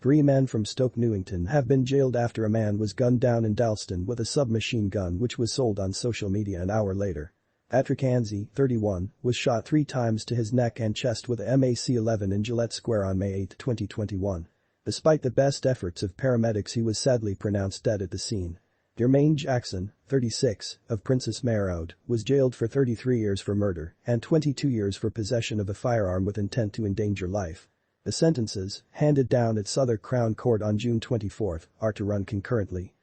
Three men from Stoke Newington have been jailed after a man was gunned down in Dalston with a submachine gun which was sold on social media an hour later. Patrick Anzy, 31, was shot 3 times to his neck and chest with a MAC-11 in Gillett Square on May 8, 2021. Despite the best efforts of paramedics, he was sadly pronounced dead at the scene. Jermaine Jackson, 36, of Princess Mare Road, was jailed for 33 years for murder and 22 years for possession of a firearm with intent to endanger life. The sentences, handed down at Southwark Crown Court on June 24, are to run concurrently.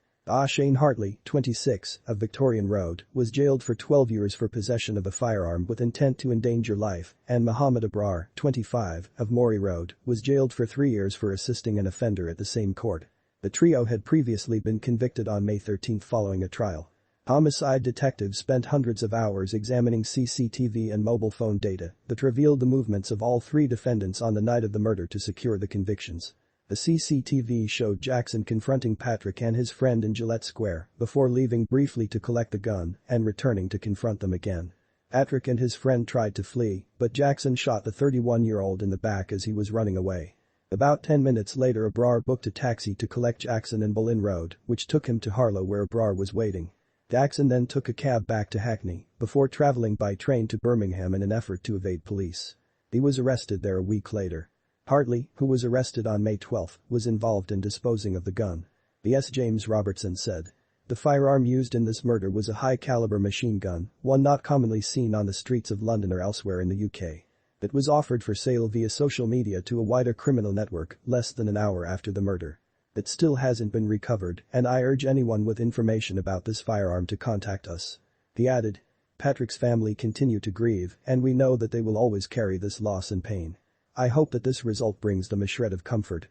Shane Hartley, 26, of Victorian Road, was jailed for 12 years for possession of a firearm with intent to endanger life, and Mohammed Abrar, 25, of Morey Road, was jailed for 3 years for assisting an offender at the same court. The trio had previously been convicted on May 13 following a trial. Homicide detectives spent hundreds of hours examining CCTV and mobile phone data that revealed the movements of all 3 defendants on the night of the murder to secure the convictions. The CCTV showed Jackson confronting Patrick and his friend in Gillett Square before leaving briefly to collect the gun and returning to confront them again. Patrick and his friend tried to flee, but Jackson shot the 31-year-old in the back as he was running away. About 10 minutes later, Abrar booked a taxi to collect Jackson in Boleyn Road, which took him to Harlow where Abrar was waiting. Jackson then took a cab back to Hackney before traveling by train to Birmingham in an effort to evade police. He was arrested there a week later. Hartley, who was arrested on May 12, was involved in disposing of the gun. The James Robertson said. The firearm used in this murder was a high-caliber machine gun, one not commonly seen on the streets of London or elsewhere in the UK. It was offered for sale via social media to a wider criminal network less than an hour after the murder. It still hasn't been recovered, and I urge anyone with information about this firearm to contact us. He added. Patrick's family continue to grieve, and we know that they will always carry this loss and pain. I hope that this result brings them a shred of comfort.